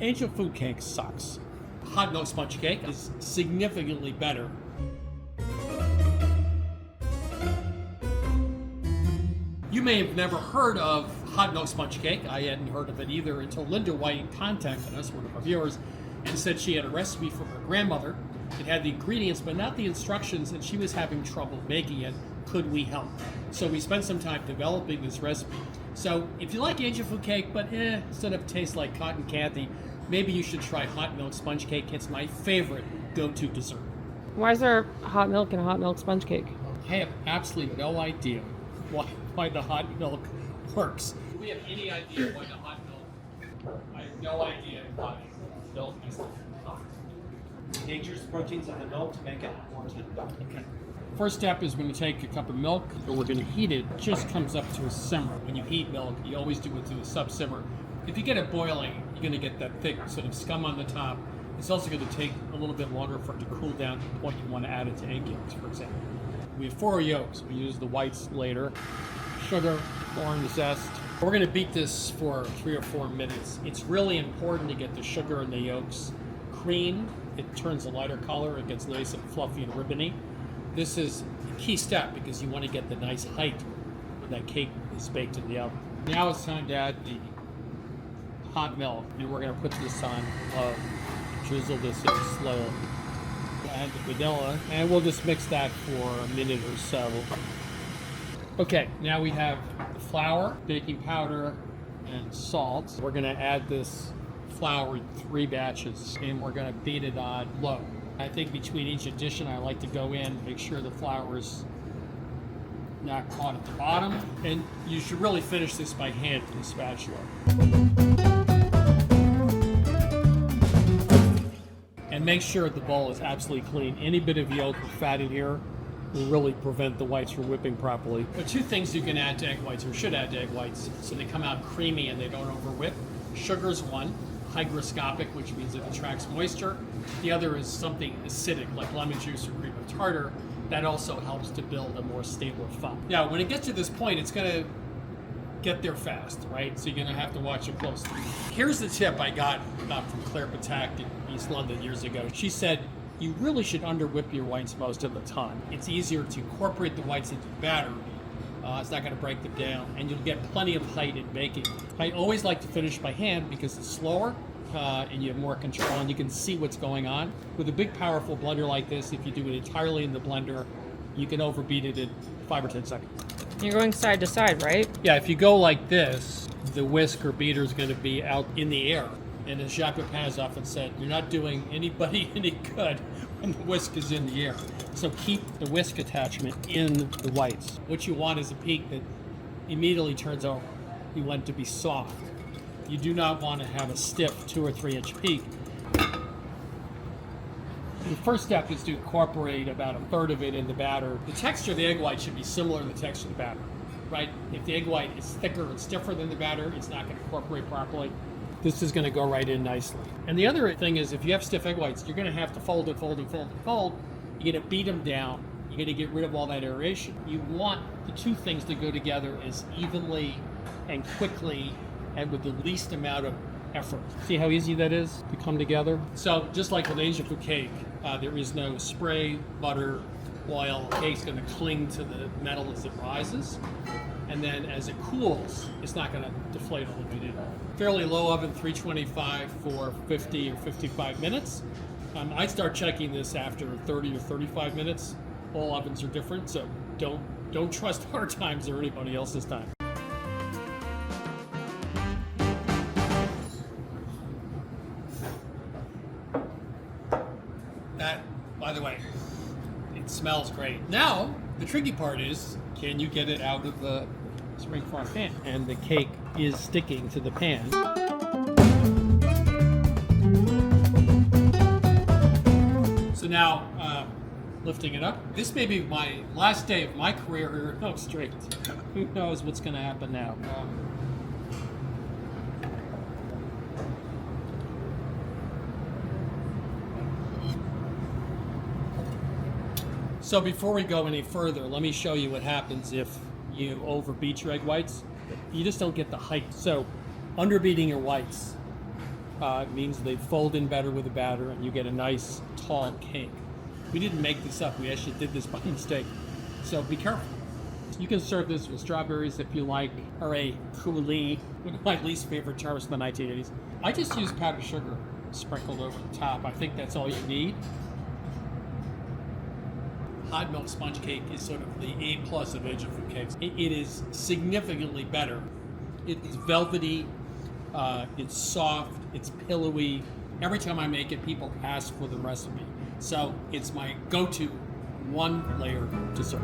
Angel food cake sucks. Hot milk sponge cake is significantly better. You may have never heard of hot milk sponge cake. I hadn't heard of it either until Linda White contacted us, one of our viewers, and said she had a recipe from her grandmother. It had the ingredients, but not the instructions, and she was having trouble making it. Could we help? So we spent some time developing this recipe. So if you like angel food cake, but instead of taste like cotton candy, maybe you should try hot milk sponge cake. It's my favorite go-to dessert. Why is there hot milk in a hot milk sponge cake? I have absolutely no idea why the hot milk works. Do we have any idea why the hot milk? I have no idea why milk is hot. Nature's proteins in the milk to make it more tender. Okay. First step is when you take a cup of milk, and we're going to heat it. It just comes up to a simmer. When you heat milk, you always do it to a sub-simmer. If you get it boiling, you're going to get that thick sort of scum on the top. It's also going to take a little bit longer for it to cool down to the point you want to add it to egg yolks, for example. We have 4 yolks. We use the whites later. Sugar, corn, zest. We're going to beat this for 3 or 4 minutes. It's really important to get the sugar and the yolks creamed. It turns a lighter color. It gets nice and fluffy and ribbony. This is a key step because you want to get the nice height when that cake is baked in the oven. Now it's time to add the hot milk, and we're going to put this on low. Drizzle this in slow. Add the vanilla, and we'll just mix that for a minute or so. Okay, now we have the flour, baking powder, and salt. We're going to add this flour in 3 batches, and we're going to beat it on low. I think between each addition, I like to go in, make sure the flour is not caught at the bottom, and you should really finish this by hand with a spatula. And make sure the bowl is absolutely clean. Any bit of yolk or fat in here will really prevent the whites from whipping properly. But 2 things you can add to egg whites, or should add to egg whites, so they come out creamy and they don't over whip. Sugar's one, hygroscopic, which means it attracts moisture. The other is something acidic, like lemon juice or cream of tartar. That also helps to build a more stable fond. Now, when it gets to this point, it's going to get there fast, right? So you're going to have to watch it closely. Here's the tip I got from Claire Patak in East London years ago. She said, you really should under-whip your whites most of the time. It's easier to incorporate the whites into the batter. It's not going to break them down, and you'll get plenty of height in baking. I always like to finish by hand because it's slower, and you have more control, and you can see what's going on. With a big, powerful blender like this, if you do it entirely in the blender, you can overbeat it in 5 or 10 seconds. You're going side to side, right? Yeah, if you go like this, the whisk or beater is going to be out in the air. And as Jacques Pepin has often said, you're not doing anybody any good when the whisk is in the air. So keep the whisk attachment in the whites. What you want is a peak that immediately turns over. You want it to be soft. You do not want to have a stiff 2 or 3 inch peak. The first step is to incorporate about 1/3 of it in the batter. The texture of the egg white should be similar to the texture of the batter, right? If the egg white is thicker and stiffer than the batter, it's not going to incorporate properly. This is going to go right in nicely. And the other thing is, if you have stiff egg whites, you're going to have to fold and fold and fold and fold. You're going to beat them down. You're going to get rid of all that aeration. You want the 2 things to go together as evenly and quickly and with the least amount of effort. See how easy that is to come together? So just like with angel food cake, there is no spray, butter, oil. The cake's going to cling to the metal as it rises. And then as it cools, it's not going to deflate all the way in. Fairly low oven, 325 for 50 or 55 minutes. I'd start checking this after 30 or 35 minutes. All ovens are different, so don't trust our times or anybody else's time. That, by the way, it smells great. Now, the tricky part is, can you get it out of the spring farm pan? And the cake is sticking to the pan. So now, lifting it up. This may be my last day of my career here at Milk Street. Who knows what's going to happen now? So before we go any further, let me show you what happens if you overbeat your egg whites. You just don't get the height. So underbeating your whites It means they fold in better with the batter, and you get a nice tall cake. We didn't make this up. We actually did this by mistake. So be careful. You can serve this with strawberries if you like, or a coulis, one of my least favorite tarts in the 1980s. I just use powdered sugar sprinkled over the top. I think that's all you need. Hot milk sponge cake is sort of the A+ of Asian food cakes. It is significantly better. It's velvety, it's soft, it's pillowy. Every time I make it, people ask for the recipe. So it's my go-to one-layer dessert.